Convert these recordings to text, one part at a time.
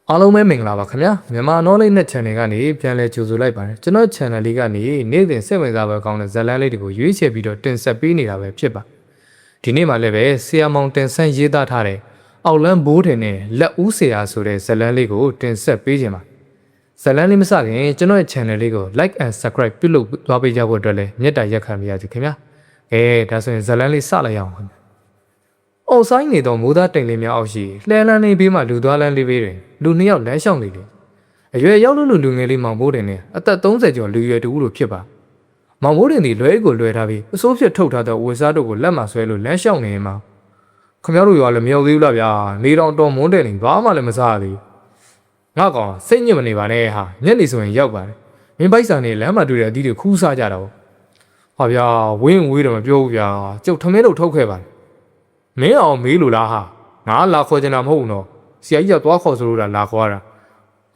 အားလုံးပဲမင်္ဂလာပါခင်ဗျာမြန်မာ knowledge net channel ကနေပြန်လည်ကြိုဆိုလိုက်ပါတယ်ကျွန်တော် channel လေးကနေနေ့စဉ်စိတ်ဝင်စားပွဲကောင်းတဲ့ဇာတ်လမ်းလေးတွေကိုရွေးချယ်ပြီးတော့တင်ဆက်ပေးနေတာပဲဖြစ်ပါဒီနေ့မှလည်းပဲဆရာမောင်တင်ဆန်းရေးသားထားတဲ့အောက်လန်းဘိုးတင်နဲ့လက်ဦးဆရာဆိုတဲ့ဇာတ်လမ်းလေးကိုတင်ဆက်ပေးခြင်းပါဇာတ်လမ်းလေးမစခင်ကျွန်တော်ရဲ့ channel လေးကို like and subscribe ပြုလုပ်သွားပေးကြဖို့အတွက်လည်းမြတ်တာရက်ခံပါရစေခင်ဗျာဒါဆိုရင်ဇာတ်လမ်းလေးစလိုက်အောင်ခင်ဗျာအော်ဆိုင်နေတော့မိုးသားတိမ်လေးများအောက်ရှိလှဲလန်းလေးဘေးမှာလူသွားလန်းလေးဘေးတွင်လူနှစ်ယောက်လမ်းလျှောက်နေတယ်အရွယ်ရောက်လို့လူငယ်လေးမောင်ဘိုးတင်နဲ့အသက်30ကျော်လူရွယ်တူလို့ဖြစ်ပါမောင်ဘိုးတင်ဒီလွဲကိုလွယ်ထားပြီးအစိုးဖြစ်ထုတ်ထားတဲ့ဝေစားတို့ကိုလက်မှာဆွဲလို့လမ်းလျှောက်နေရင်မှာခမရတို့ရွာလည်းမရောက်သေးဘူးလားဗျာနေတော်တော်မွန်းတယ်နေဘာမှလည်းမစားသေးငါကောင်စိတ်ညစ်မနေပါနဲ့ဟာညက်နေဆိုရင်ရောက်ပါတယ်မင်းပိုက်ဆံနေလမ်းမှာတွေ့တဲ့အသီးတွေခူးစားကြတာပေါ့ဟာဗျာဝင်းဝေးတော့မပြောဘူးဗျာကျုပ်ထမင်းတို့ထုတ်ခဲ့ပါတယ်မင်းအောင်မေးလို့လားဟာငါလာခေါ်ချင်တာမဟုတ်ဘူးနော်ဆရာကြီးကသွားခေါ်ဆိုလို့လာခေါ်ရတ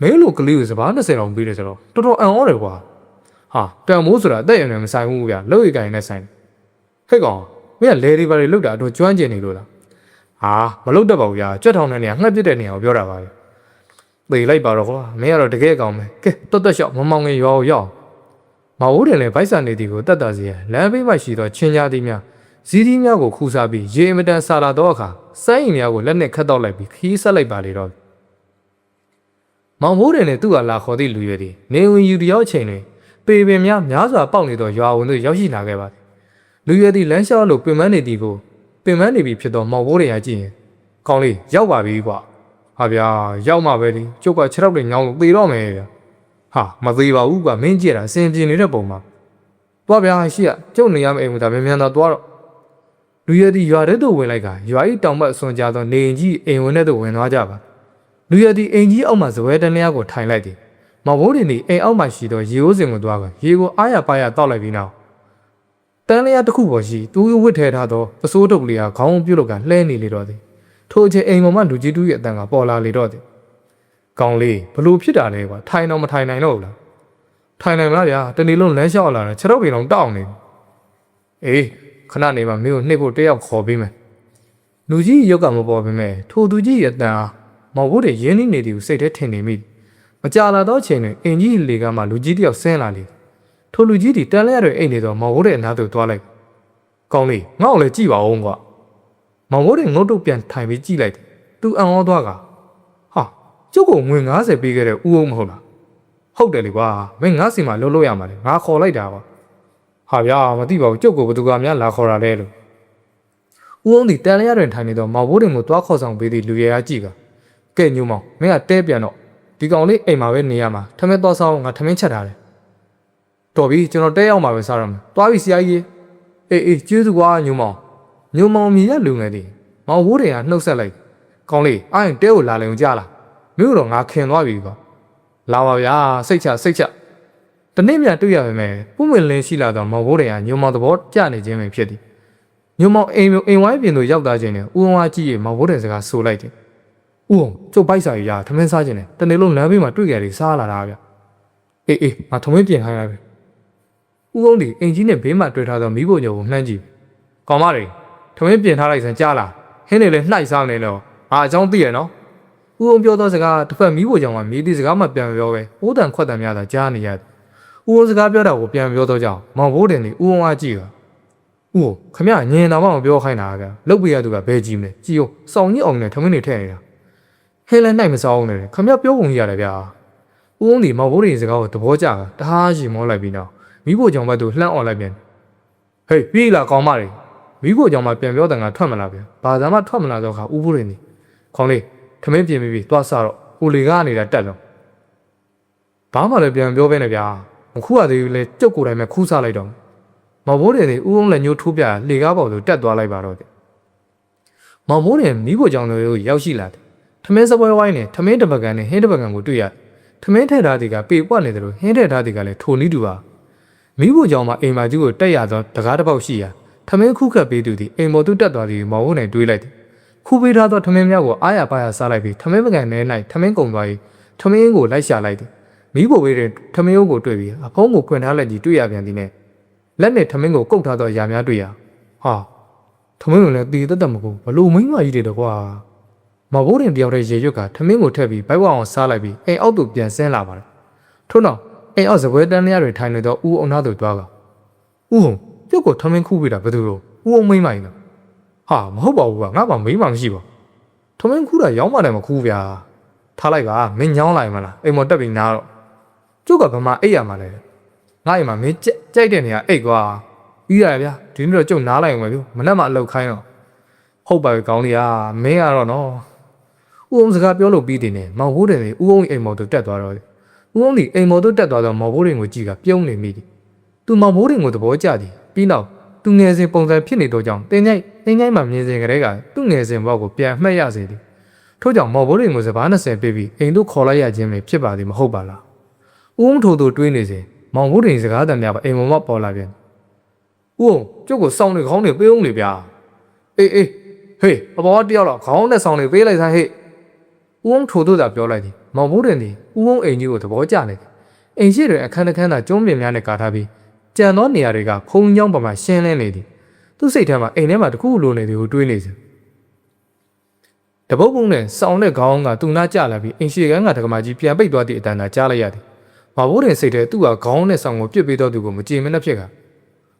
ာမင်းလိုကလေးကိုစပါး20တောင်ပေးတယ်ဆိုတော့တော်တော်အံ့ဩတယ်ကွာဟာတန်မိုးဆိုတာအသက်အရွယ်နဲ့မဆိုင်ဘူးဗျာလှုပ်ရည်ကိုင်နဲ့ဆိုင်ဟဲ့ကောင်မင်းကလဲဒီပါတွေလှုပ်တာတော့ကျွမ်းကျင်နေလို့လားဟာမလှုပ်တတ်ပါဘူးဗျာကြွက်ထောင်တဲ့နေရာငှက်ပစ်တဲ့နေရာကိုပြောတာပါပဲသေလိုက်ပါတော့ကွာမင်းကတော့တကယ်ကောင်းမယ်ကဲတွတ်လျှောက်မမောင်ငယ်ရွာကိုရောက်မဟုတ်တယ်လေဗိုက်ဆန်နေတီကိုတတ်တာစီရလမ်းဘေးမှာရှိတော့ချင်းကြသည်များဇီးသီးများကိုခူးစားပြီးရေအမတန်ဆာလာတော့အခါစိုင်းအိမ်များကိုလက်နဲ့ခတ်တော့လိုက်ပြီးခီးဆက်လိုက်ပါလေတော့မောင်မိုးတယ်နဲ့သူ့ဟာလာခေါ်သည့်လူရွယ်သည်နေဝင်ယူတယောက်ချိန်တွင်ပေပင်များစွာပေါက်နေသောရွာဝင်သို့ရောက်ရှိလာခဲ့ပါသည်လူရွယ်သည်လမ်းလျှောက်လို့ပင်မနေသည်ကိုပင်မနေပြီဖြစ်သောမောင်မိုးတယ်ရကြည့်ရင်ကောင်းလေးရောက်ပါပြီကွာဟာဗျာရောက်မှပဲလေကျုပ်ကခြေထောက်တွေညောင်းလို့သေတော့မယ်ဗျာဟာမသေးပါဘူးကွာမင်းကြည့်တာအစင်ပြေနေတဲ့ပုံမှာသွားဗျာရှိရကျုပ်နေရမယ့်အိမ်မှာဒါမြန်တော့သွားတော့လူရည်ဒီရွာထဲသို့ဝင်လိုက်ကရွာ၏တောင်ဘက်အစွန်ကြားသောနေအိမ်ကြီးအိမ်ဝင်းထဲသို့ဝင်သွားကြပါလူရည်ဒီအိမ်ကြီးအောက်မှဇပွဲတန်းလျားကိုထိုင်လိုက်သည်မောင်ဘိုးတင်ဒီအိမ်အောက်မှရှိသောရေအိုးစင်ကိုသွားကရေကိုအားရပါရတောက်လိုက်ပြီးနောက်တန်းလျားတစ်ခုပေါ်ရှိသူဝစ်ထဲထားသောအစိုးတုပ်လေးဟာခေါင်းပြုတ်လောက်ကလှဲနေလေတော့သည်ထိုအချိန်အိမ်ပေါ်မှလူကြီးတူးရဲ့အတန်ကပေါ်လာလေတော့သည်ကောင်းလေးဘလို့ဖြစ်တာလဲကွာထိုင်တော့မထိုင်နိုင်တော့ဘူးလားထိုင်နိုင်မလားဗျာတနေ့လုံးလမ်းလျှောက်လာတယ်ခြေတော့ပင်လုံးတောက်နေအေးခဏနေမှမင်းကိုနှိပ်ဖို့တယောက်ခေါ်ပေးမယ်လူကြီးရုပ်ကမပေါ်ပေမဲ့ထိုသူကြီးရဲ့အတန်အားမောင်ဘိုးတွေရင်းနှီးနေသည်ကိုစိတ်ထဲထင်နေမိမကြာလာတော့ချိန်တွင်အင်ကြီးလေကမှလူကြီးတယောက်ဆင်းလာလေထိုလူကြီးဒီတန်လျက်တွေအိတ်နေတော့မောင်ဘိုးတွေအနားသို့သွားလိုက်ကောင်းလေးငါ့ကိုလည်းကြည့်ပါဦးကွာမောင်ဘိုးတွေငုတ်တုတ်ပြန်ထိုင်ပြီးကြည့်လိုက်တယ်သူအံ့ဩသွားကဟာကျုပ်ကငွေ90ပေးခဲ့တဲ့ဦးအောင်မဟုတ်လားဟုတ်တယ်လေကွာမင်းငါ့စီမှာလှုပ်လို့ရမှာလေငါခေါ်လိုက်တာကွာဟာဗျာမသိပါဘူးကျုပ်ကိုဘသူကများလာခေါ်တာလဲလို့ဦးအောင်ဒီတန်လျက်တွင်ထိုင်နေတော့မောင်ဘိုးတင်ကိုတွားခေါ်ဆောင်ပေးသည့်လူရဲအားကြည့်ကကဲညူမောင်မင်းကတဲပြန်တော့ဒီကောင်လေးအိမ်မှာပဲနေရမှာထမင်းသွားဆောင်ငါထမင်းချက်ထားတယ်တော်ပြီကျွန်တော်တဲရောက်မှာပဲစားရမယ်တွားပြီဆရာကြီးအေးကျေးဇူးကွာညူမောင်မြည်ရလူငယ်သည်မောင်ဘိုးတင်ကနှုတ်ဆက်လိုက်ကောင်းလေးအားရင်တဲကိုလာလေုံကြလားမင်းတို့ငါခင်သွားပြီကွာလာပါဗျာစိတ်ချတနေ့မြတွေ့ရပါမယ်ပုံဝင်လင်းရှိလာတော့မောင်ဘိုးတွေကညုံမောင်သဘောကြနေခြင်းပဲဖြစ်သည်ညုံမောင်အိမ်ဝိုင်းပြင်သို့ရောက်သားခြင်းနဲ့ဦးအောင်အားကြည့်ရမောင်ဘိုးတွေစကားဆိုလိုက်တယ်ဦးအောင်ကျုပ်ပိုက်စာရထမင်းစားခြင်းနဲ့တနေ့လုံးလမ်းဘေးမှာတွေ့ကြတယ်စားလာတာဗျအေးငါထမင်းပြင်ခိုင်းရပြီဦးအောင်ဒီအိမ်ကြီးနဲ့ဘေးမှာတွေ့ထားသောမိဖို့ညုံကိုနှမ်းကြည့်ကောင်မတွေထမင်းပြင်ထားလိုက်စမ်းကြားလားဟင်းနေလဲနှိုက်စားနေတော့ငါအကြောင်းသိရနော်ဦးအောင်ပြောသောစကားတစ်ဖက်မိဖို့ကြောင့်မှမိသည့်စကားမှပြန်ပြောပဲအိုးတန်ခွက်တန်များသာကြားနေရတယ်ဦးအောင်စကားပြောတာကိုပြန်ပြောတော့ကြောင်းမောင်ဘိုးတင်နေဦးအောင်အားကြည့်ကဦးခမရညင်တော်မှမပြောခိုင်းတာကလုတ်ပြရသူကဘဲကြည့်မလဲကြည်အောင်စောင်းကြီးအောင်နဲ့ထမင်းတွေထည့်နေတာဟဲလဲနိုင်မစောင်းနေတယ်ခမရပြောပုံကြီးရတယ်ဗျာဦးအောင်ဒီမောင်ဘိုးတင်စကားကိုသဘောကျတာတအားရှိမောလိုက်ပြီးနောက်မိဖို့ကြောင့်ဘက်သူလှမ်းអော်လိုက်ပြန်ဟေးပြီးလာကောင်မတွေမိဖို့ကြောင့်မှပြန်ပြောတယ်ငါထွက်မလာပြန်ဘာသာမှထွက်မလာတော့ခါဦးဘိုးတင်နေခေါင်းလေးထမင်းပြင်ပြီးသွားစားတော့ကိုလေကားနေတာတက်တော့ဘာမှလည်းပြန်ပြောပဲနဲ့ဗျာမခုရသေးဘူးလေကြုတ်ကိုယ်တိုင်ပဲခူးစားလိုက်တော့မောင်ဘိုးတွေဦးအောင်လက်ညှိုးထိုးပြလှေကားပေါ်သို့တက်သွားလိုက်ပါတော့တယ်မောင်ဘိုးတွေမိဖို့ကြောင့်တို့ရောက်ရှိလာတယ်ထမင်းစပွဲဝိုင်းနဲ့ထမင်းတပကံနဲ့ဟင်းတပကံကိုတွေ့ရထမင်းထည့်ထားသည်ကပေပွက်နေတယ်လို့ဟင်းထည့်ထားသည်ကလည်းထိုနည်းတူပါမိဖို့ကြောင့်မှအိမ်မကြီးကိုတက်ရသောတကားတစ်ပေါက်ရှိရာထမင်းခုခတ်ပေးသူသည်အိမ်ပေါ်သို့တက်သွားသည်မောင်ဘိုးနဲ့တွေးလိုက်တယ်ခုပေးထားသောထမင်းများကိုအားရပါရစားလိုက်ပြီးထမင်းပကံထဲ၌ထမင်းကုန်သွားပြီးထမင်းကိုလိုက်ရှာလိုက်သည်မိဖို့ဝေးတဲ့ထမင်းကိုတွေ့ပြီးအဖုံးကိုခွင်ထားလိုက်ကြီးတွေ့ရပြန်သည်နဲ့လက်နဲ့ထမင်းကိုကုတ်ထားသောအရာများတွေ့ရဟာထမင်းကိုလည်းတီးတက်မကူဘလို့မိန်းမကြီးတွေတော့ကွာ မော်ဘိုးတင်တယောက်တည်းရေရွက်ကထမင်းကိုထည့်ပြီးဘိုက်ဝအောင်စားလိုက်ပြီးအိမ်အောက်သို့ပြန်ဆင်းလာပါတယ်ထို့နောက်အိမ်အောက်စပွဲတန်းလျားတွေထိုင်နေတော့ဦးအောင်နာသို့သွားကဦးဟုံပြုတ်ကိုထမင်းခူးပေးတာဘယ်သူလို့ဦးအောင်မိမ့်မိုင်းနော်ဟာမဟုတ်ပါဘူးကငါ့ဘာမိမ့်မှမရှိပါထမင်းခူးတာရောင်းမှလည်းမခူးဗျာထားလိုက်ပါမင်းညောင်းလိုက်မလားအိမ်မော်တက်ပြီးနားတော့ကျုပ်ကဗမာအိတ်ရမှာလဲငါအိမ်မှာမင်းကြိုက်တဲ့နေရာအိတ်ကွာပြီးရတယ်ဗျာဒီနေ့တော့ကျုပ်နားလိုက်အောင်ပဲဗျမနေ့မှအလုပ်ခိုင်းတော့ဟုတ်ပါပြီကောင်းလေးอ่ะမင်းကတော့နော်ဦးအောင်စကားပြောလို့ပြီးတယ်နဲ့မောင်ဘိုးတယ်လေဦးအောင်အိမ်မော်တို့တက်သွားတော့ဦးအောင်ဒီအိမ်မော်တို့တက်သွားတော့မောင်ဘိုးတွေကိုကြည့်ကပြုံးနေမိတယ်သူမောင်ဘိုးတွေကိုသဘောကျတယ်ပြီးနောက်သူငယ်စဉ်ပုံစံဖြစ်နေတော့ကြောင့်တင်းញိုက်မှမြင်စဉ်ကလေးကသူ့ငယ်စဉ်ဘောက်ကိုပြန်မှတ်ရစေတယ်ထို့ကြောင့်မော်ဘိုးတွေကိုစပား20ပေးပြီးအိမ်တို့ခေါ်လိုက်ရခြင်းပဲဖြစ်ပါသည်မဟုတ်ပါလားဦးအောင်ထို့တွေးနေစဉ်မောင်ဘိုးတွေစကားတမ်းများပါအိမ်မော်မပေါ်လာပြန်ဦးအောင်ကျုပ်ကိုစောင်းနေခေါင်းနေပေးအောင်လေဗျာအေးဟေးအပေါ်ကတယောက်တော့ခေါင်းနဲ့စောင်းနေပေးလိုက်ဆိုင်ဟေ့ဦးအောင်ထို့သာပြောလိုက်သည်မောင်ဘိုးတွေဦးအောင်အိမ်ကြီးကိုသဘောကျနေတယ်အိမ်ရှိတွေအခန်းတစ်ခန်းသာကျုံးပြင်းများနဲ့ကာထားပြီးကြံသောနေရာတွေကဖုံးကြောင်းပေါ်မှာရှင်းလင်းနေသည်သူ့စိတ်ထဲမှာအိမ်ထဲမှာတခုလိုနေသည်ကိုတွေးနေစဉ်တပုတ်ပုံနဲ့စောင်းတဲ့ခေါင်းကသူ့နားကျလာပြီးအိမ်ရှိကန်းကတက္ကမကြီးပြန်ပိတ်သွားသည့်အတန်သာကြားလိုက်ရသည်မောင်ဘိုးတွေစိတ်ထဲသူ့ဟာခေါင်းနဲ့စောင်းကိုပြစ်ပေးတော့သူကိုမကြည်မနှက်ဖြစ်က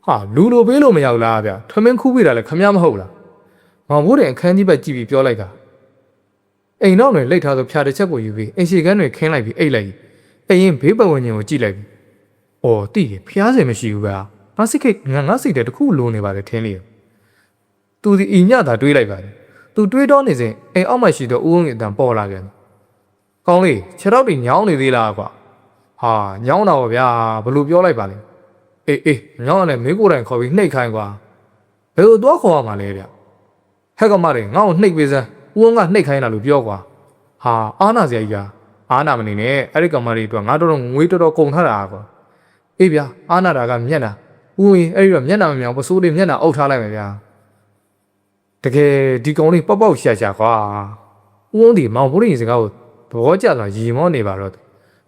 ဟာလူလိုပေးလို့မရောက်လားဗျထမင်းခူးပေးတာလည်းခမည်းမဟုတ်လားမောင်ဘိုးတွေအခန်းကြီးဘက်ကြည့်ပြီးပြောလိုက်ကအိမ်နောက်တွင်လိတ်ထားသောဖြာတစ်ချက်ကိုယူပြီးအိမ်ရှိကန်းတွင်ခင်းလိုက်ပြီးအိတ်လိုက်ပြီးအိမ်ရင်ဘေးပတ်ဝန်းကျင်ကိုကြည့်လိုက်ပြီးအော်တိဖျားစင်မရှိဘူးဗျာငါစိတ်တဲ့တခုလိုနေပါလေထင်းလေးသူဒီအညတာတွေးလိုက်ပါတယ်သူတွေးတော့နေစဉ်အိမ်အောက်မှာရှိသောဦးဝင်းအတန်ပေါ်လာပြန်ကောင်းလေးခြေထောက်တွေညောင်းနေသေးလားကွာဟာညောင်းတာပေါ့ဗျာဘယ်လိုပြောလိုက်ပါလဲအေးညောင်းရတယ်မင်းကိုယ်တိုင်ခေါ်ပြီးနှိပ်ခိုင်းကွာဘယ်လိုတော့ခေါ်ရမှာလဲဗျဟဲ့ကမတွေငါ့ကိုနှိပ်ပေးစမ်းဦးဝင်းကနှိပ်ခိုင်းတာလို့ပြောကွာဟာအားနာစရာကြီးကအားနာမနေနဲ့အဲ့ဒီကောင်မလေးတို့ငါတော်ငွေတော်ကုန်ထားတာကွာအေးဗျာအားနာတာကမျက်နှာဦးဝင်းအဲ့ဒီတော့မျက်နှာမမြောင်ပစိုးလေးမျက်နှာအုပ်ထားလိုက်မယ်ဗျာတကယ်ဒီကောင်လေးပေါက်ရှာကွာဦးဝင်းဒီမောင်ဘိုးရင်စကားကိုသဘောကျလာရီမောနေပါတော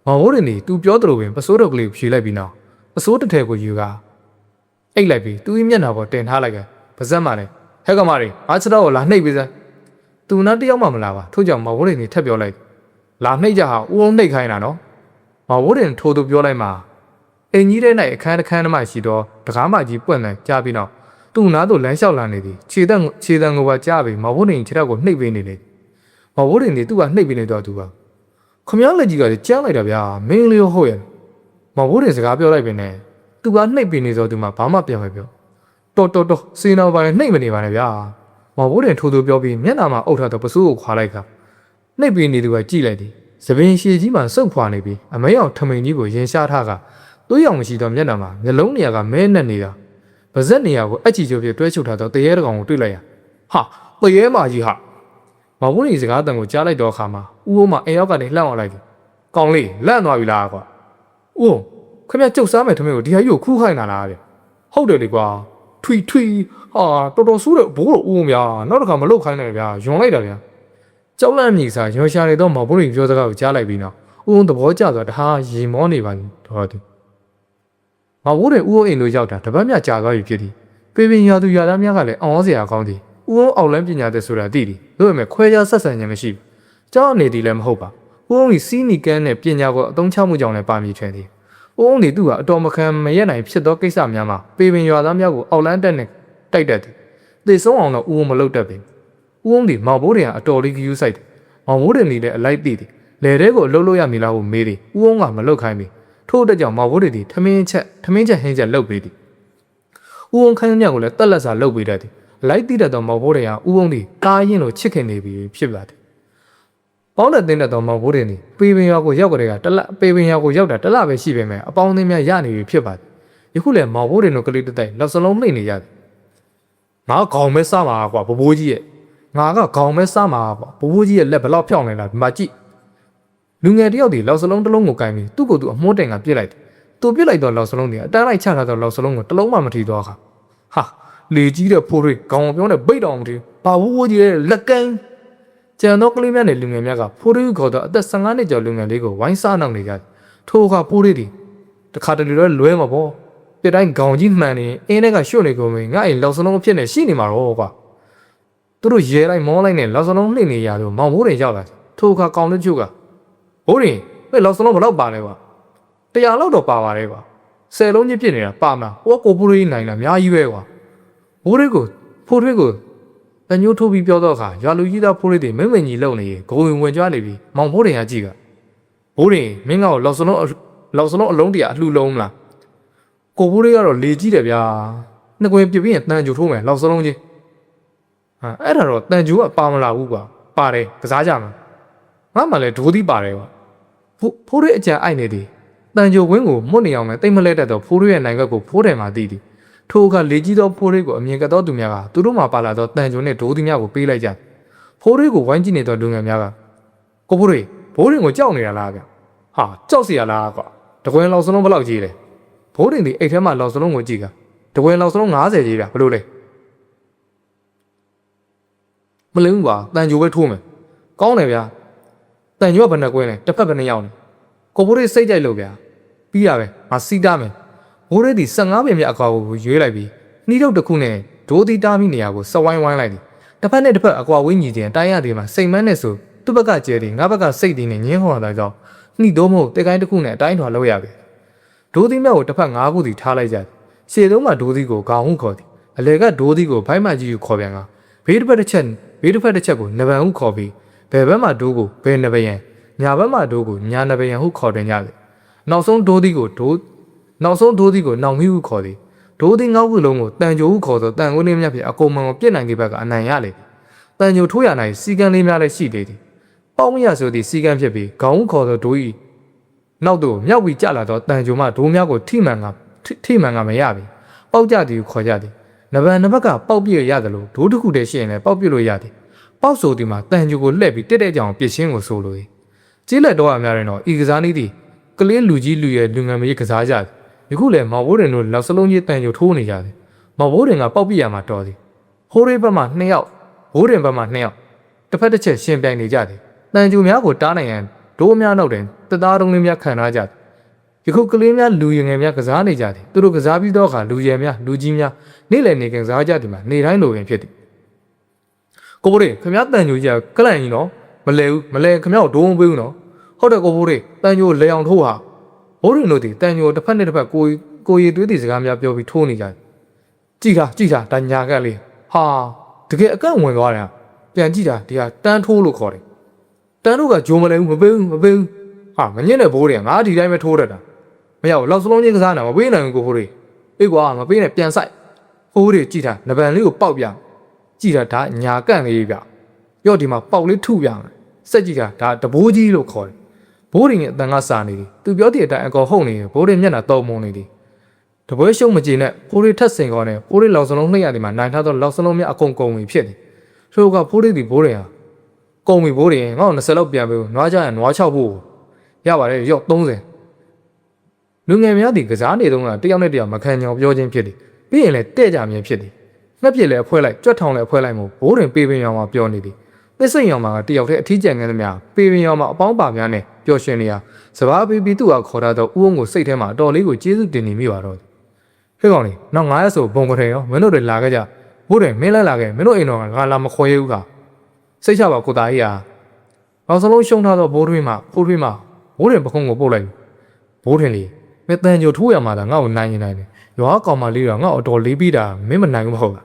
့မောင်ဘိုးရင်ဒီသူပြောသလိုပင်ပစိုးတော်ကလေးကိုဖြေလိုက်ပြီးနောက်ပစိုးတစ်ထည်ကိုယူကအိတ်လိုက်ပြီးသူ့မျက်နှာပေါ်တင်ထားလိုက်ကပါဇက်မှလည်းဟဲ့ကမတွေအားချတော့လာနှိပ်ပေးစမ်းသူနောက်တယောက်မှမလာပါထို့ကြောင့်မောင်ဘိုးရင်ထပ်ပြောလိုက်လာနှိပ်ကြဟာဦးဝင်းနှိပ်ခိုင်းတာနော်မောင်ဘိုးရင်ထိုးသူပြောလိုက်မှာအင်ကြီးတဲ့၌အခန်းတစ်ခန်းမှရှိတော့တကားမကြီးပွင့်လိုက်ကြားပြီးနောက်သူ့နားသို့လမ်းလျှောက်လာနေသည်ခြေတန်းကိုပါကြားပြီးမော်ဘိုးနေခြေထောက်ကိုနှိပ်ပေးနေလေမော်ဘိုးနေသူ့ကနှိပ်ပေးနေတော့သူကခမည်းလက်ကြီးကလည်းကြမ်းလိုက်တာဗျာမင်းလေးဟုတ်ရဲ့မော်ဘိုးနေစကားပြောလိုက်ပင်နဲ့သူကနှိပ်ပေးနေတော့သူမှဘာမှပြန်မပြောတော်စေနာပါနှိပ်မနေပါနဲ့ဗျာမော်ဘိုးနေထိုးသူပြောပြီးမျက်နှာမှာအုပ်ထားတော့ပစိုးကိုခွာလိုက်ခါနှိပ်ပေးနေသူကကြည့်လိုက်သည်သပင်ရှည်ကြီးမှစုပ်ခွာနေပြီးအမဲအောင်ထမိန်ကြီးကိုရင်ရှားထားကသွေးရောင်မရှိတော့မျက်နှာမှာမျက်လုံးနေရာကမဲနဲ့နေတာဗဇက်နေရာကိုအချီချိုပြတွဲချုပ်ထားတော့တရေတကောင်ကိုတွေ့လိုက်ရဟာတရေမကြီးဟာမောင်ဘုန်းကြီးစကားတန်ကိုကြားလိုက်တော့အခါမှာဦးအိုးမအိမ်ရောက်ကနေလှမ်းအောင်လိုက်တယ်ကောင်းလေးလန့်သွားပြီလားကွာဦးခင်ဗျကျုပ်စားမယ်ထမင်းကိုဒီဟာကြီးကိုခူးခိုင်းတာလားဗျဟုတ်တယ်လေကွာထွီဟာတော်ဆိုးတဲ့ဘိုးတော်ဦးများနောက်တစ်ခါမလုတ်ခိုင်းနဲ့ဗျာယွန်လိုက်တာဗျာကြောက်လန့်မြေစာရောရှာနေတော့မောင်ဘုန်းကြီးပြောစကားကိုကြားလိုက်ပြီးနောက်ဦးသဘောကျသွားတဟာရေမောနေပါတော့သူမောင်ဘိုးတွေဦးအိမ်လိုရောက်တာတပတ်မြကြာသွားပြီဖြစ်သည်ပေပင်ရွာသူရွာသားများကလည်းအောင်စရာကောင်းသည်ဦးအောင်လန်းပညာတဲ့ဆိုတာသိသည်ဒါပေမဲ့ခွဲခြားဆက်ဆံခြင်းမရှိဘူးကြောက်နေသည်လည်းမဟုတ်ပါဦးအောင်စီးနီကန်းနဲ့ပညာကိုအသုံးချမှုကြောင့်လည်းပါမီထွင်သည်ဦးအောင်သူကအတော်မခံမရက်နိုင်ဖြစ်သောကိစ္စများမှာပေပင်ရွာသားများကိုအောင်လန်းတက်နဲ့တိုက်တတ်သည်သေဆုံးအောင်တော့ဦးအောင်မလုပ်တတ်ပေဦးအောင်မောင်ဘိုးတွေကအတော်လေးကြီးဆိုင်တယ်မောင်ဘိုးတွေလည်းအလိုက်သိသည်လေတဲကိုအလုပ်လုပ်ရမည်လားဟုမေးသည်ဦးအောင်ကမလုပ်ခိုင်းပြီထို့အတွက်ကြောင့်မောင်ဘိုးတွေထမင်းချက်ဟင်းချက်လုပ်ပေးသည်ဦးအောင်ခိုင်းမြတ်ကိုလည်းတက်လက်စာလုပ်ပေးတတ်သည်လိုက်သိတတ်သောမောင်ဘိုးတွေကဦးအောင်ကားရင်လိုချစ်ခင်နေပြီဖြစ်လာတယ်ပေါင်းတဲ့တင်းတဲ့သောမောင်ဘိုးတွေပေပင်ရွာကိုရောက်ကြတဲ့ကတလပေပင်ရွာကိုရောက်တာတလပဲရှိပေမဲ့အပေါင်းအသင်းများရနေပြီဖြစ်ပါတယ်ယခုလည်းမောင်ဘိုးတွေတို့ကလေးတိုက်လောက်စလုံးနှိမ့်နေရတယ်ငါခေါင်းမဲစားမှာကွာဘိုးကြီးရဲ့ငါကခေါင်းမဲစားမှာပေါ့ဘိုးကြီးရဲ့လက်ဘလောက်ဖြောင်းနေတာဒီမှာကြည့်လူငယ်တယောက်ဒီလောက်စလုံးတစ်လုံးကိုကင်ပြီးသူ့ကိုယ်သူအမွှန်းတင်ကပြစ်လိုက်တယ်သူပြစ်လိုက်တော့လောက်စလုံးတွေအတန်းလိုက်ချထားတော့လောက်စလုံးကိုတစ်လုံးမှမထီတော့ခါဟာလေကြီးတဲ့ဖိုးတွေခေါင်းပြောတဲ့ဘိတ်တော်မထီဘာဘိုးကြီးရဲ့လက်ကန်းကျန်တော့ကလေးများနဲ့လူငယ်များကဖိုးရီခေါ်တော့အသက်15နှစ်ကျော်လူငယ်လေးကိုဝိုင်းစားနောက်နေကြတယ်ထိုးကဖိုးရီဒီတခါတလေတော့လွဲမှာပေါ့ပြတိုင်းခေါင်းကြီးမှန်နေအင်းထဲကရွှတ်နေကုန်ပြီငါ့အိမ်လောက်စလုံးအဖြစ်နဲ့ရှိနေမှာတော့ကွာ သူတို့ရဲလိုက်မောလိုက်နဲ့လောက်စလုံးလှိမ့်နေရလို့မောင်ဘိုးရင်ရောက်လာထိုအခါကောင်တဲ့ချုပ်ကဘိုးရင်ဘယ်လောက်စလုံးဘလောက်ပါလဲကွာ100လောက်တော့ပါပါတယ်ကွာ10လုံးကြီးပြစ်နေတာပါမလားဟိုကကိုဖိုးရေးနိုင်လားအများကြီးပဲကွာဘိုးတွေကိုဖိုးထွေးကိုတညိုးထိုးပြီးပြောတော့အခါရွာလူကြီးသားဖိုးတွေမင်းမင်းကြီးလုံနေရင်ဂိုဝင်ဝင်ကြွနေပြီမောင်ဘိုးရင်ကကြည့်ကဘိုးရင်မင်းကလောက်စလုံးအလုံးတရာအလှလုံးမလားကိုဖိုးတွေကတော့လေကြီးတယ်ဗျာနှစ်ကွင်ပြပြရင်တန်ကြိုထိုးမယ်လောက်စလုံးကြီးဟာအဲ့ဒါတော့တန်ကြိုကပါမလာဘူးကွာပါတယ်ကစားကြမှာငါမှလည်းဒိုးသီးပါတယ်ကွာဖိုးတွေအကြံအိုက်နေသည်တန်ကြိုဝင်းကိုမွတ်နေအောင်နဲ့တိတ်မလဲတတ်တော့ဖိုးတွေရဲ့နိုင်ဘက်ကိုဖိုးတယ်မှာတည်သည်ထိုအခါလေကြီးသောဖိုးတွေကိုအမြင်ကတော်သူများကသူတို့မှပါလာသောတန်ကြိုနဲ့ဒိုးသီးများကိုပေးလိုက်ကြဖိုးတွေကိုဝိုင်းကြည့်နေသောလူငယ်များကကိုဖိုးတွေဘိုးရင်ကိုကြောက်နေတာလားဗျဟာကြောက်เสียလားကွာတကွင်လောက်စလုံးဘယ်လောက်ကြီးလဲဘိုးရင်ဒီအိတ်ထဲမှာလောက်စလုံးကိုကြည့်ကတကွင်လောက်စလုံး90ကြီးဗျဘယ်လိုလဲမလင်းဘူးပါတန်ကြိုပဲထိုးမယ်ကောင်းတယ်ဗျာတန်ကြိုကဘယ်နှကွင်းလဲတစ်ဖက်ဘယ်နှယောက်လဲကိုဖိုးတွေစိတ်ကြိုက်လို့ဗျာပြီးရပဲငါစီးတာမယ်ဘိုးတွေဒီ15ပင်မြအကွာကိုရွေးလိုက်ပြီးနှီးထုတ်တစ်ခုနဲ့ဒိုးသီးတားမိနေရာကိုစဝိုင်းဝိုင်းလိုက်သည်တစ်ဖက်နဲ့တစ်ဖက်အကွာဝင်းညီခြင်းတိုင်းရသည်မှာစိတ်မန်းနဲ့ဆိုသူ့ဘက်ကကျဲတယ်ငါဘက်ကစိတ်တည်နေငင်းဟောတာကြောင့်နှီးတော့မဟုတ်တဲကိုင်းတစ်ခုနဲ့အတိုင်းထွာလောက်ရပြီဒိုးသီးမြကိုတစ်ဖက်9ခုစီထားလိုက်ကြတယ်ရှေ့သုံးမှာဒိုးသီးကိုခေါင်းဟုခေါ်သည်အလေကဒိုးသီးကိုဘိုင်းမကြီးကိုခေါ်ပြန်ကဘေးတစ်ဖက်တစ်ချက်ကိုနဗန်ဟုခေါ်ပြီးဘယ်ဘက်မှာဒိုးကိုဘယ်နဗယံညာဘက်မှာဒိုးကိုညာနဗယံဟုခေါ်တင်ကြတယ်နောက်ဆုံးဒိုးသီးကိုနောင်မီဟုခေါ်သည်ဒိုးသီး9ခုလုံးကိုတန်ကြိုဟုခေါ်သောတန်ကိုးလေးများဖြင့်အကုန်မှန်ကိုပြစ်နိုင်ခဲ့ဘက်ကအနိုင်ရလေတန်ကြိုထိုးရနိုင်စီကံလေးများလည်းရှိသေးသည်ပေါမရဆိုသည့်စီကံဖြစ်ပြီးခေါင်းဟုခေါ်သောဒိုး၏နောက်သို့မြောက်ပြီးကျလာသောတန်ကြိုမှဒိုးများကိုထိမှန်ကမရပြီပေါက်ကြသည်ဟုခေါ်ကြသည်နဗန်နဘက်ကပေါက်ပြည့်ရတယ်လို့ဒိုးတစ်ခုတည်းရှိရင်လည်းပေါက်ပြည့်လို့ရသည်ပေါက်ဆိုဒီမှာတန်ကြိုကိုလှည့်ပြီးတက်ကြောင်ပြစ်ရှင်းကိုဆိုလို၏ကြီးလက်တော့အများရင်တော့ဤကစားနည်းသည်ကလေးလူကြီးလူရဲ့လူငယ်မကြီးကစားကြသည်ယခုလည်းမောင်ဘိုးရင်တို့လောက်စလုံးကြီးတန်ကြိုထိုးနေကြသည်မောင်ဘိုးရင်ကပေါက်ပြရမှာတော်သည်ဟိုးရေးဘက်မှာ2ယောက်ဘိုးရင်ဘက်မှာ2ယောက်တစ်ဖက်တစ်ချက်ရှင်ပြိုင်နေကြသည်တန်ကြိုများကိုတားနိုင်ရန်ဒိုးများနောက်တွင်တသားတုံးလေးများခံထားကြသည်ယခုကလေးများလူငယ်များကစားနေကြသည်သူတို့ကစားပြီးတော့အခါလူရဲများလူကြီးများနေ့လည်နေကစားကြသည်မှာနေတိုင်းလိုပင်ဖြစ်သည်ကိုဘိုးရင်ခမရတန်ကြိုကြီးကလန့်ကြီးနော်မလဲခမရဒိုးမပေးဘူးနော်ဟုတ်တယ်ကိုဘိုးရင်တန်ကြိုလေအောင်ထိုးဟာဘိုးရင်တို့ဒီတန်ကြိုတစ်ဖက်နဲ့တစ်ဖက်ကိုရီတွေးသည့်စကားများပြောပြီးထိုးနေကြတယ်ကြည့်တာဒါညာကလေးဟာတကယ်အကန့်ဝင်သွားတယ်ပြန်ကြည့်တာဒီဟာတန်းထိုးလို့ခေါ်တယ်တန်းတို့ကဂျိုမလဲဘူးမပေးဘူးဟာမညစ်တဲ့ဘိုးရင်ငါဒီတိုင်းပဲထိုးတတ်တာမရဘူးလောက်စလုံးချင်းကစားနေမပေးနိုင်ဘူးကိုဘိုးရင်အေးကွာမပေးနဲ့ပြန်ဆိုင်ဘိုးရင်ကြည့်တာနဗန်လေးကိုပေါက်ပြကြည့်တာဒါညာကန့်လေးပြရော့ဒီမှာပေါက်လေးထုပြမယ်စက်ကြည့်တာဒါတဘိုးကြီးလို့ခေါ်တယ်ဘိုးရင်ရဲ့အတန်ကစာနေသည်သူပြောတဲ့အတိုင်းအကောင်ဟုတ်နေတယ်ဘိုးရင်မျက်နှာတုံမုံနေသည်တပွဲရှုံမကြည့်နဲ့ဘိုးရင်ထက်စင်ကောနဲ့ဘိုးရင်လောက်စလုံးနှိမ့်ရသည်မှာနိုင်ထားသောလောက်စလုံးများအကုန်ကုန်ပြီဖြစ်တယ်ဆိုကဘိုးရင်ဒီဘိုးရင်ဟာကုန်ပြီဘိုးရင်ငါ့ကို20လောက်ပြန်ပေးနွားကြရင်နွား6ဖို့ရပါတယ်ရော့30လူငယ်များသည်ကစားနေတော့တယောက်နဲ့တယောက်မခံကြောင်ပြောချင်းဖြစ်သည်ပြီးရင်လည်းတဲ့ကြမြင်ဖြစ်သည်ငှက်ပြစ်လည်းအဖွဲလိုက်ကြွက်ထောင်လည်းအဖွဲလိုက်မို့ဘိုးရင်ပေးပင်ရောင်မှာပြောနေသည်သစ်စိတ်ရောင်မှာတယောက်တည်းအထီးကျန်ခဲ့သမျှပေးပင်ရောင်မှာအပေါင်းပါများနဲ့ပျော်ရွှင်နေရစဘာပေးပြီးသူ့ဟာခေါ်ထားတော့ဥုံကိုစိတ်ထဲမှာအတော်လေးကိုကျေးဇူးတင်နေမိပါတော့ဟဲ့ကောင်လေးနောက်900ဆိုဘုံကထဲရောမင်းတို့တွေလာခဲ့ကြဘိုးရင်မင်းလည်းလာခဲ့မင်းတို့အိမ်တော်ကငါလာမခေါ်ရဘူးကစိတ်ချပါကိုသားကြီးဟာနောက်စလုံးရှုံထားတော့ဘိုးထွေးမှာဘိုးရင်ပခုံးကိုပုတ်လိုက်ဘိုးရင်လေးမတန်ကြိုထိုးရမှာလားငါ့ကိုနိုင်နေတယ်ရွာကောင်မလေးကငါ့အတော်လေးပြီးတာမင်းမနိုင်ဘူးမဟုတ်လာ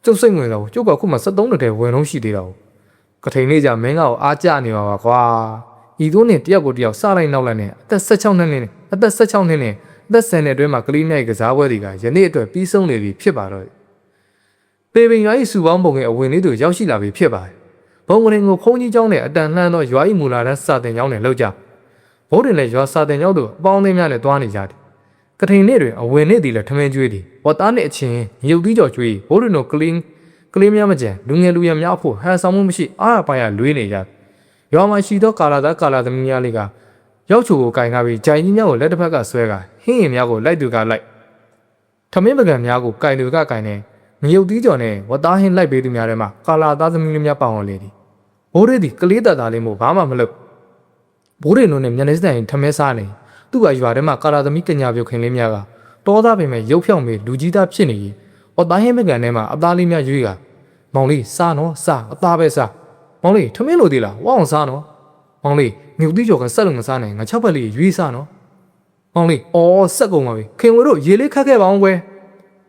းကျုပ်စိတ်ဝင်တော့ကျုပ်ကခုမှ73နှစ်တည်းဝင်လုံးရှိသေးတာကထိန်လေးကြမင်းကောင်အားကြနေပါကွာဤသို့နဲ့တယောက်ကိုတယောက်စလိုက်နောက်လိုက်နဲ့အသက်16နှစ်နဲ့အသက်10နှစ်အတွင်းမှာကလေးနိုင်ကစားပွဲတွေကယနေ့အတွက်ပြီးဆုံးနေပြီဖြစ်ပါတော့ပေပင်ရွာ၏စုပေါင်းပုံငယ်အဝင်လေးတို့ရောက်ရှိလာပြီဖြစ်ပါတယ်ဘုံကရင်ကိုဖုံးကြီးကျောင်းနဲ့အတန်လှမ်းသောရွာ၏မူလာတန်းစာတင်ကျောင်းနဲ့လောက်ကြဘိုးတင်လည်းရွာစာတင်ကျောင်းတို့အပေါင်းအသင်းများနဲ့တွားနေကြတယ်ကထိန်နေ့တွင်အဝင်နေ့သည်လည်းထမင်းကျွေးသည်ဝတ်သားနှင့်အချင်းရုပ်သီးကြော်ကျွေးဘိုးတင်တို့ကလေးများမကြံလူငယ်လူရများဖို့ဟန်ဆောင်မှုမရှိအားအပါရလွေးနေကြရွာမှာရှိသောကာလာသမီးများလေးကရောက်ချိုကိုကင်ကားပြီးဂျိုင်ကြီးများကိုလက်တစ်ဖက်ကဆွဲကာဟင်းရင်များကိုလိုက်သူကလိုက်ထမင်းပကံများကိုကင်သူကကင်နေငရုတ်သီးကြော်နဲ့ဝတ်သားဟင်းလိုက်ပေးသူများထဲမှာကာလာသားသမီးလေးများပေါဝင်လေသည်ဘိုးရည်သည်ကလေးတသားလေးမို့ဘာမှမလုပ်ဘိုးရည်တို့နဲ့မျက်နှာစတိုင်ထမင်းစားနေသူ့ကရွာထဲမှာကာလာသမီးကညာပြုတ်ခင်လေးများကတောသားပင်မဲ့ရုပ်ဖြောင်းပြီးလူကြီးသားဖြစ်နေရင်ဝတ်သားဟင်းပကံထဲမှာအသားလေးများရွေးက မောင်လေးစားနော်စားအသားပဲစားမောင်လေးထမင်းလို့သေးလားဝအောင်စားနော်မောင်လေးမြုပ်သီးကြော်ကဆက်လို့မစားနိုင်ငါ6ဘက်လေးရွေးစားနော်မောင်လေးအော်ဆက်ကုန်ပါပြီခင်ဝေတို့ရေလေးခတ်ခဲ့ပါအောင်ကွယ်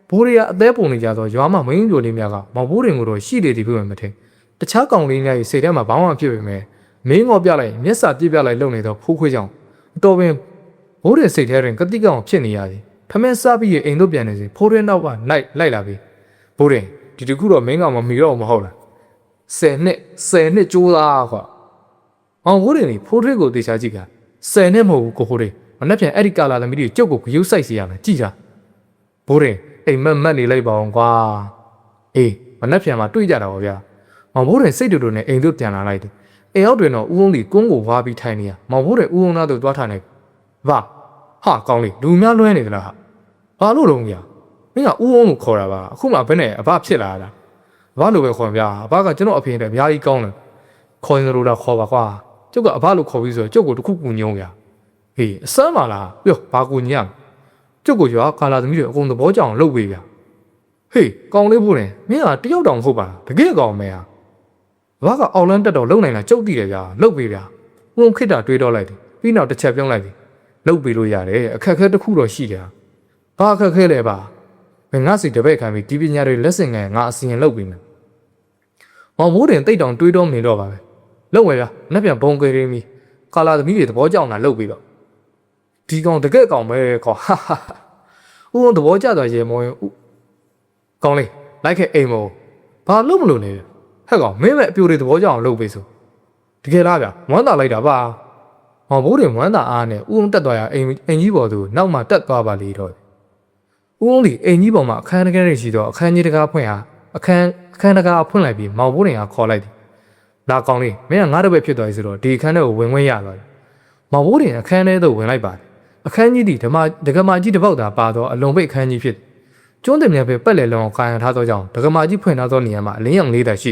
ဘိုးတွေကအသေးပုံနေကြတော့ရွာမှာမင်းပြိုလေးများကမောင်ဘိုးတွေကိုတော့ရှိတယ်ဒီပြုံးမထင်တခြားကောင်လေးများရဲ့စိတ်ထဲမှာဘောင်းမှဖြစ်ပေမဲ့မင်းငေါ်ပြလိုက်မျက်စာပြပြလိုက်လုံနေတော့ဖိုးခွေးကြောင်အတော်ပင်ဘိုးတွေစိတ်ထဲတွင်ကတိကောင်ဖြစ်နေရသည်ထမင်းစားပြီးအိမ်တို့ပြန်နေစီဖိုးတွေနောက်ကလိုက်လာပြီဘိုးတွေဒီတခုတော့မင်းကောင်မမီတော့မဟုတ်လား10နှစ်ကြိုးသားကွာအောင်ဘိုးတွေနေဖိုးတွေကိုတေချာကြည့်က10နှစ်မဟုတ်ဘူးကိုဖိုးတွေမနှက်ပြန်အဲ့ဒီကာလာသမီးတွေကျုပ်ကိုဂယုစိုက်စီရမယ်ကြည်ကြဘိုးတွေအိမ်မက်နေလိုက်ပါအောင်ကွာအေးမနှက်ပြန်မှာတွေ့ကြတာပါဗျာမောင်ဘိုးတွေစိတ်တူတူနဲ့အိမ်တို့ပြန်လာလိုက်တယ်အိမ်ရောက်တွင်တော့ဦးုံးလီကွန်းကိုဝါပြီးထိုင်နေရမောင်ဘိုးတွေဦးုံးသားတို့တွားထားနေဘာဟာကောင်းလေလူများလွှဲနေသလားဟာဘာလို့တော့ကြီးမင်းကဦးုံးလို့ခေါ်တာပါအခုမှဘယ်နဲ့အဘဖြစ်လာတာဘာလို့ပဲခေါ်ဗျာအဘကကျွန်တော်အဖေနဲ့အများကြီးကောင်းတယ်ခေါ်ရင်လို့တော့ခေါ်ပါကွာကျုပ်ကအဘလို့ခေါ်ပြီးဆိုတော့ကျုပ်ကိုတခုကူညုံဗျာဟေးအစမ်းပါလားပြောဘာကူညံ့ကျုပ်ကိုရွာကာလာသမီးတွေအကုန်သဘောကျအောင်လုပ်ပေးဗျာဟေးကောင်းလေးဖို့နေမင်းကတယောက်တောင်ဟုတ်ပါတကယ်ကောင်းမဲဟာဘာကအောက်လန်းတက်တော့လုံနိုင်လားကျုပ်တည်တယ်ဗျာလုပ်ပေးဗျာဦးုံခိတ္တာတွေးတော့လိုက်တယ်ပြီးနောက်တစ်ချက်ပြောင်းလိုက်ပြီလုပ်ပေးလို့ရတယ်အခက်အခဲတစ်ခုတော့ရှိတယ်ဘာအခက်အခဲလဲပါဘယ်ငါစီတပည့်ခံပြီးဒီပညာတွေလက်ဆင့်ငယ်ငါအစီရင်လုပ်ပေးမယ်မောင်မိုးတင်တိတ်တောင်တွေးတော့နေတော့ပါပဲလုပ်ဝယ်ဗျာနှစ်ပြန်ဘုံကရင်းပြီးကာလာသမီးတွေသဘောကျအောင်လာလုပ်ပြီးတော့ဒီကောင်တကယ်ကောင်ပဲခေါ်ဟာဦးုံသဘောကျသွားရေမောရင်ကောင်းလေးလိုက်ခဲ့အိမ်မောဘာလုပ်မလို့လဲဟဲ့ကောင်မင်းပဲအပြိုတွေသဘောကျအောင်လုပ်ပေးဆိုတကယ်လားဗျာဝမ်းသာလိုက်တာပါဟောဘိုးတွေဝမ်းသာအားနဲ့ဦးုံတက်သွားရအိမ်ကြီးပေါ်သူနောက်မှတက်သွားပါလေတော့ဦးုံဒီအိမ်ကြီးပေါ်မှာအခန်းတကားတွေရှိတော့အခန်းကြီးတကားဖွင့်ဟာအခန်းတကားဖွင့်လိုက်ပြီးမောင်ဘိုးတွေကခေါ်လိုက်တယ်လာကောင်းလေးမင်းကငါတပည့်ဖြစ်သွားပြီဆိုတော့ဒီအခန်းထဲကိုဝင်ခွင့်ရသွားတယ်မောင်ဘိုးတွေအခန်းထဲသို့ဝင်လိုက်ပါတယ်အခန်းကြီးဒီဓမ္မဒကမာကြီးတစ်ပေါက်သာပါတော့အလုံးပိတ်အခန်းကြီးဖြစ်ကျွန်းတင်များပဲပက်လေလုံးကိုင်ရထားသောကြောင့်ဒကမာကြီးဖွင့်ထားသောနေရာမှာအလင်းရောင်လေးသာရှိ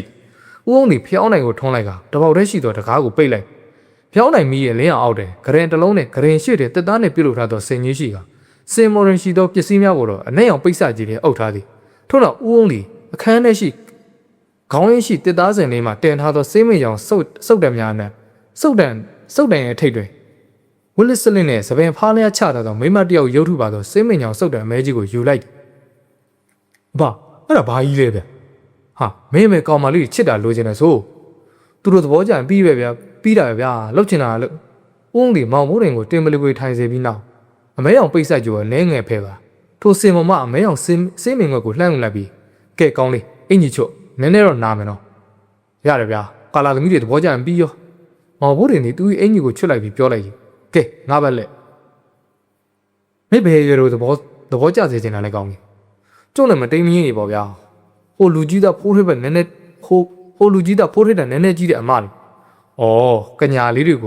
ဦးုံဒီဖျောင်းနိုင်ကိုထုံးလိုက်တပေါက်တည်းရှိသောတကားကိုပိတ်လိုက်ဖျောင်းနိုင်မီရဲ့လင်းအောင်အောက်တယ်ဂရင်တစ်လုံးနဲ့ဂရင်ရှိတဲ့တက်သားနဲ့ပြုတ်လို့ထားသောစင်ကြီးရှိကစင်မော်ရင်ရှိသောပစ္စည်းများကိုတော့အနဲ့ရောင်ပိတ်စကြီးနဲ့အုပ်ထားသည်ထို့နောက်ဦးုံဒီအခန်းထဲရှိခေါင်းရင်းရှိတက်သားစင်လေးမှာတင်ထားသောစေးမင်ရောင်စုပ်တံများနဲ့စုပ်တံရဲ့ထိတ်တွင်ဝစ်လစ်စလင်းနဲ့သပင်ဖားလျားချထားသောမိမတယောက်ရုပ်ထုပါသောစေးမင်ရောင်စုပ်တံအမဲကြီးကိုယူလိုက်ဘာအဲ့ဒါဘာကြီးလဲဗျဟာမင်းမဲကောင်မလေးချစ်တာလိုချင်တယ်ဆိုသူတို့သဘောကျရင်ပြီးပဲဗျာပြီးတာပဲဗျာလှုပ်ချင်တာလို့ဦးုံဒီမောင်မိုးတင်ကိုတင်ပလီပွေထိုင်စေပြီးနောက်အမဲရောင်ပိတ်ဆက်ကြောလဲငယ်ဖဲပါထိုစင်မမအမဲရောင်စေးမင်ွက်ကိုလှမ်းလိုက်ပြီးကဲကောင်းလေးအင်ကြီးချွတ်နည်းနည်းတော့နာမယ်နော်ရတယ်ဗျာကာလာသမီးတွေသဘောကျရင်ပြီးရောမောင်မိုးတင်ဒီသူ့အင်ကြီးကိုချွတ်လိုက်ပြီးပြောလိုက်ကြီးကဲငါပဲလက်မိဘရေတို့သဘောကျစေချင်တာလည်းကောင်းပြီကျုံလည်းမတိမ်မင်းနေပေါ့ဗျာဟိုလူကြီးသားဖိုးထွေးပဲနည်းနည်းဟိုလူကြီးသားဖိုးထွေးတာနည်းနည်းကြီးတဲ့အမလေးဩကညာလေးတွေကိ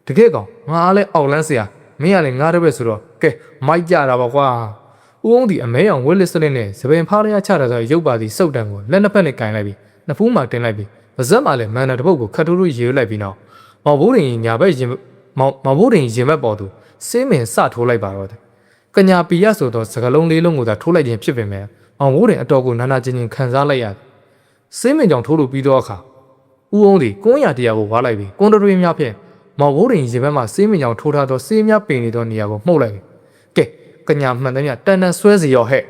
ုတကယ်ကောင်ငါလည်းအောက်လန်းဆရာမင်းကလည်းငါတပည့်ဆိုတော့ကဲမိုက်ကြတာပါကွာဦးုံဒီအမဲရောင်ဝက်လစ်စလင်းနဲ့သပင်ဖားလျားချတာဆိုရုပ်ပါစီစုပ်တံကိုလက်နှစ်ဖက်နဲ့ကင်လိုက်ပြီးနှစ်ဖူးမှာတင်လိုက်ပြီးပါဇက်မှာလည်းမန်နာတစ်ပုတ်ကိုခတ်ထိုးလို့ရေရွလိုက်ပြီးနောက်မောင်ဘိုးရင်ညာဘက်ရင်မောင်ဘိုးရင်ရင်ဘက်ပေါ်သူစေးမင်စထိုးလိုက်ပါတော့တယ်ကညာပီရဆိုတော့စကလုံးလေးလုံးကိုသာထိုးလိုက်ခြင်းဖြစ်ပေမဲ့မောင်ဘိုးရင်အတော်ကိုနာနာကျင်ကျင်ခံစားလိုက်ရတယ်စေးမင်ကြောင့်ထိုးလို့ပြီးတော့အခါဦးုံဒီကွန်းရတရားကိုဝါလိုက်ပြီးကွန်းတွေများဖြင့်မောင်ဘိုးရင်ရင်ဘက်မှာစေးမင်ကြောင့်ထိုးထားသောစေးများပင်နေသောနေရာကိုမှုတ်လိုက်ပြီကဲကညာမှန်တယ်မြတန်ဆွဲစီရောဟဲ့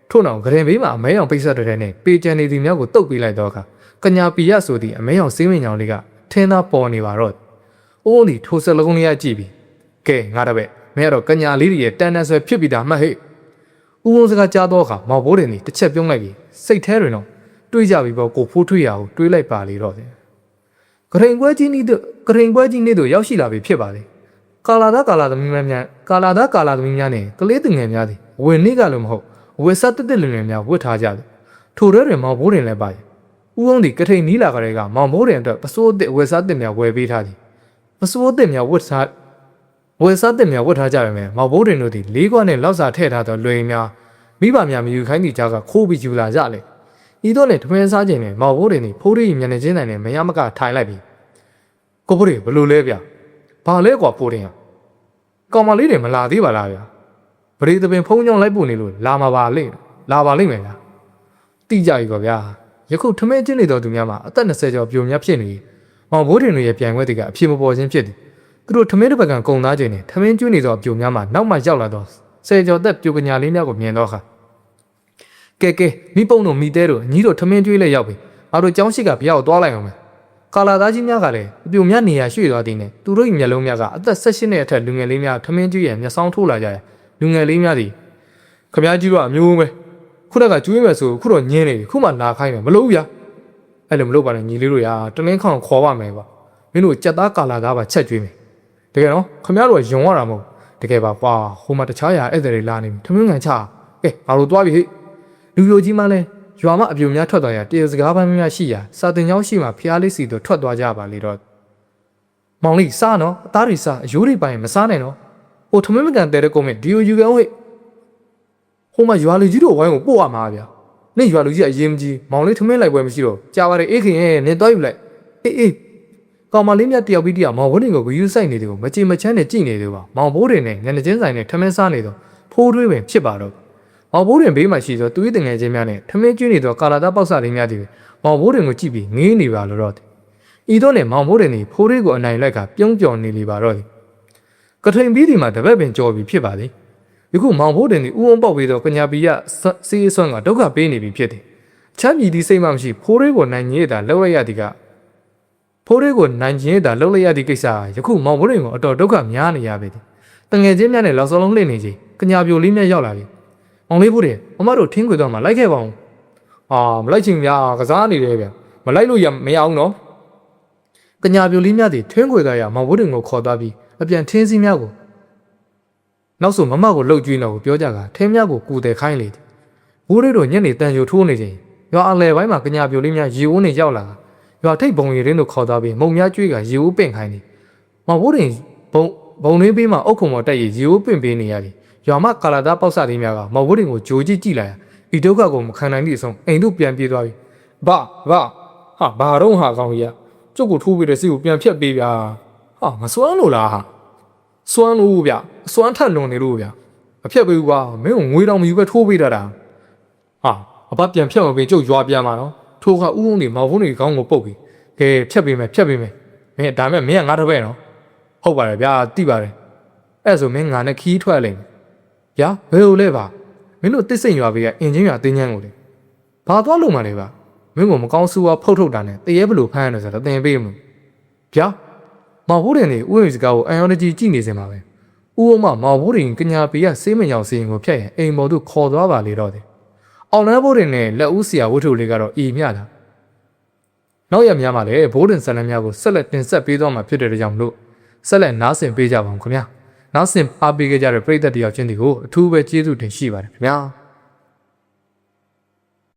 ထို့နောက်ဂရင်ဘေးမှာအမဲရောင်ပိတ်ဆက်တဲ့နဲ့ပေကျန်နေသူများကိုတုတ်ပေးလိုက်တော့အခါကညာပီရဆိုသည့်အမဲရောင်စေးမင်ကြောင့်လေးကထင်းသားပေါ်နေပါတော့ဦးုံဒီထိုစလုံးလေးကကြည့်ပြီးကဲငါတပည့်မင်းကတော့ကညာလေးရဲ့တန်ဆွဲဖြစ်ပြီးတာမှတ်ဟဲ့ဦးုံစကားကြားတော့အခါမောင်ဘိုးရင်တစ်ချက်ပြုံးလိုက်ပြီးစိတ်แท้တွင်တော့တွေးကြပြီးပေါ့ကိုဖိုးထွေးရအောင်တွေးလိုက်ပါလေတော့တယ်ဂရင်ပွဲကြီးနေ့တို့ရောက်ရှိလာပြီဖြစ်ပါလေကာလာသမီးများနဲ့ကလေးသူငယ်များသည်ဝင်နေကလို့မဟုတ်ဝက်ဆက်တက်လင်များဝတ်ထားကြတယ်ထိုထဲတွင်မောင်ဘိုးရင်လည်းပါဦးုံဒီကထိန်နီးလာကြတဲ့ကမောင်ဘိုးရင်အတွက်ပစိုးအစ်ဝက်ဆက်တက်များဝယ်ပေးထားသည်ပစိုးအစ်များဝက်ဆက်တက်များဝတ်ထားကြပေမဲ့မောင်ဘိုးရင်တို့သည်လေးခွနဲ့လောက်စာထည့်ထားသောလွင်များမိဘများမယူခိုင်းသည့်ကြားကခိုးပြီးယူလာကြလေဤတော့နဲ့ထမင်းစားခြင်းနဲ့မောင်ဘိုးရင်သည်ဖိုးရီမျက်နှာချင်းတိုင်နဲ့မရမကထိုင်လိုက်ပြီးကိုဖိုးရီဘလို့လဲဗျဘာလဲကွာဖိုးရင်ကောင်မလေးတွေမလာသေးပါလားဗျပရိသပင်ဖုံးကြောင်လိုက်ပို့နေလို့လာပါလိမ့်မယ်ဗျတိကြပြီကွာဗျာ ယခုထမင်းကျင်းနေတော်သူများမှာအသက်20ကျော်ပြိုများဖြစ်နေမောင်ဘိုးတင်တွေရဲ့ပြိုင်ပွဲတွေကအဖြစ်မပေါ်ခြင်းဖြစ်သည်သူတို့ထမင်းတစ်ပတ်ကန်ကုံသားချိန်နဲ့ထမင်းကျွေးနေသောပြိုများမှာနောက်မှရောက်လာသော10ကျော်သက်ပြိုကညာလေးများကိုမြင်တော့ခါကဲမိပုံတို့မိတဲတို့ညီတို့ထမင်းကျွေးလဲရောက်ပြီအားတို့ကျောင်းရှိကဘုရားကိုသွားလိုက်အောင်မယ်ကာလာသားကြီးများကလည်းအပြိုများနေရာရွှေ့သွားသည်နဲ့သူတို့၏မျက်လုံးများကအသက်18နှစ်အထက်လူငယ်လေးများထမင်းကျွေးရမျက်စောင်းထိုးလာကြတယ်လူငယ်လေးများသည်ခမည်းကြီးကအမျိုးပဲခုနကကျွေးမယ်ဆိုခုတော့ညင်းနေပြီခုမှလာခိုင်းမယ်မလို့ဗျာအဲ့လိုမလို့ပါနဲ့ညီလေးတို့ရာတလင်းခေါင်ခေါ်ပါမယ်ပါမင်းတို့ကြက်သားကာလာသားပါချက်ကျွေးမယ်တကယ်နော်ခမည်းတော်ကယုံရတာမဟုတ်တကယ်ပါကွာဟိုမှာတခြားရာဧည့်သည်တွေလာနေပြီထမင်းငံချကဲငါတို့သွားပြီဟဲ့လူယိုကြီးမှလည်းရွာမအပြိုများထွက်သွားရတရစကားပန်းများရှိရာစာတင်ကျောင်းရှိမှဖျားလေးစီတို့ထွက်သွားကြပါလေတော့မောင်လေးစားနော်အသားတွေစားအယိုးတွေပိုင်းမစားနိုင်နော်ဟိုထမင်းမကန်တဲ့ကုန်းမြဒီယိုယူကန်ဟဲ့ဟိုမှာရွာလူကြီးတို့ဝိုင်းကိုပို့ရမှာဗျာနေ့ရွာလူကြီးအရင်ကြီးမောင်လေးထမင်းလိုက်ပွဲမရှိတော့ကြာပါတယ်အေးခင်ရဲ့နင်သွားယူလိုက်အေးကောင်မလေးမြတ်တယောက်ပြီးတယောက်မောင်ဘိုးတင်ကိုဂယူးဆိုင်နေတယ်ကိုမကြည်မချမ်းနဲ့ကြည်နေတယ်ပါမောင်ဘိုးတင်နဲ့ညနေချင်းဆိုင်နဲ့ထမင်းစားနေတော့ဖိုးတွေးပင်ဖြစ်ပါတော့မောင်ဘိုးတင်ဘေးမှာရှိသောသူ၏တငယ်ချင်းများနဲ့ထမင်းကျွေးနေသောကာလာသားပေါက်စားလေးများသည်မောင်ဘိုးတင်ကိုကြည့်ပြီးငေးနေပါလို့ဤတော့နဲ့မောင်ဘိုးတင်သည်ဖိုးတွေကိုအနိုင်လိုက်ကပြုံးပြော်နေလေပါတော့ကထိန်ပြီးဒီမှာတပတ်ပင်ကြော်ပြီးဖြစ်ပါသည်ယခုမောင်ဘိုးတင်သည်ဥအောင်ပေါက်ပြီးသောကညာပီရစီးဆွမ်းကဒုက္ခပေးနေပြီဖြစ်သည်ချမ်းပြည်သည့်စိတ်မှမရှိဖိုးတွေကိုနိုင်ညေတာလောက်ရသည်ကဖိုးတွေကိုနိုင်ကျင်းတာလှုပ်လိုက်ရသည့်ကိစ္စယခုမောင်ဘိုးတွေကိုအတော်ဒုက္ခများနေရပေသည်တငယ်ချင်းများနဲ့လောက်စောလုံးလှည့်နေချိန်ကညာပြိုလေးများရောက်လာပြီမောင်လေးဘိုးတွေမမတို့ထင်းခွေတော့မှလိုက်ခဲ့ပါဦးမလိုက်ချင်များကစားနေတယ်ဗျမလိုက်လို့ရမရအောင်နော်ကညာပြိုလေးများသည်ထင်းခွေသားရမောင်ဘိုးတွေကိုခေါ်သွားပြီးအပြန်ထင်းစည်းများကိုနောက်ဆိုမမကိုလှုပ်ကြွေးတော့ကိုပြောကြကထင်းများကိုကူတယ်ခိုင်းလေသည်ဘိုးတွေတို့ညနေတန်ကြိုထိုးနေချိန်ရွာအလဲပိုင်းမှာကညာပြိုလေးများရေအိုးနေရောက်လာရွာထိပ်ဘုံရင်းတို့ခေါ်သွားပြီးမုံများကျွေးကရေဦးပင့်ခိုင်းတယ်။မောင်ဘိုးတင်ဘုံလေးပေးမှအုတ်ခုံပေါ်တက်ရရေဦးပင့်ပေးနေရပြီ။ရွာမကာလာသားပေါက်စလေးများကမောင်ဘိုးတင်ကိုဂျိုကြည့်လိုက်ရဤဒုက္ခကိုမခံနိုင်သည့်အဆုံးအိမ်တို့ပြန်ပြေးသွားပြီ။ဘာတော့ဟာကောင်းကြီးကျုပ်ကိုထိုးပြီးတဲ့စီကိုပြန်ဖြတ်ပေးဗျာ။မစွမ်းလို့လား။စွမ်းလို့ဗျ။စွမ်းထက်လွန်နေလို့ဗျ။မဖြတ်ပေးဘူးကွာ။မင်းကငွေတောင်မယူပဲထိုးပေးတတ်တာ။အဘပြန်ဖြတ်မပေးကျုပ်ရွာပြန်มาနော်။ထိုးကဥုံနေမောင်ဘုံတွေခေါင်းကိုပုတ်ပြီးကဲဖြတ်ပေးမယ်မင်းဒါမဲ့မင်းကငါတပည့်နော်ဟုတ်ပါတယ်ဗျာတိပါတယ်အဲ့ဆိုမင်းငါနဲ့ခီးထွက်လိမ့်မယ်ဗျာဘယ်လိုလဲပါမင်းတို့တစ်စိမ်ရွာပေးကအင်ဂျင်ရွာတင်းချမ်းကိုလေဘာသွားလို့မှလဲပါမင်းကမကောင်းဆိုးဝါဖုတ်ထုတ်တာနဲ့တရေဘလို့ဖမ်းရတယ်ဆိုတော့သင်ပေးမလို့ဗျာမောင်ဘိုးတင်နေဥယျာဉ်စကားကိုအန်ယော်ကြီးကြည့်နေစင်ပါပဲဥအောင်မောင်ဘိုးတင်ကညာပေးကစေးမညောင်စီရင်ကိုဖြတ်ရင်အိမ်ပေါ်သို့ခေါ်သွားပါလေတော့တယ်အောင်လန်းဘိုးတင်နဲ့လက်ဦးဆရာဝတ္ထုလေးကတော့အီမြတာနောက်ရများမှာလည်းဘိုးတင်ဇာတ်လမ်းများကိုဆက်လက်တင်ဆက်ပေးသွားမှာဖြစ်တဲ့ကြောင့်လို့ဆက်လက်နားဆင်ပေးကြပါဦးခင်ဗျာနားဆင်အားပေးကြတဲ့ပရိသတ်တယောက်ချင်းဒီကိုအထူးပဲကျေးဇူးတင်ရှိပါတယ်ခင်ဗျာ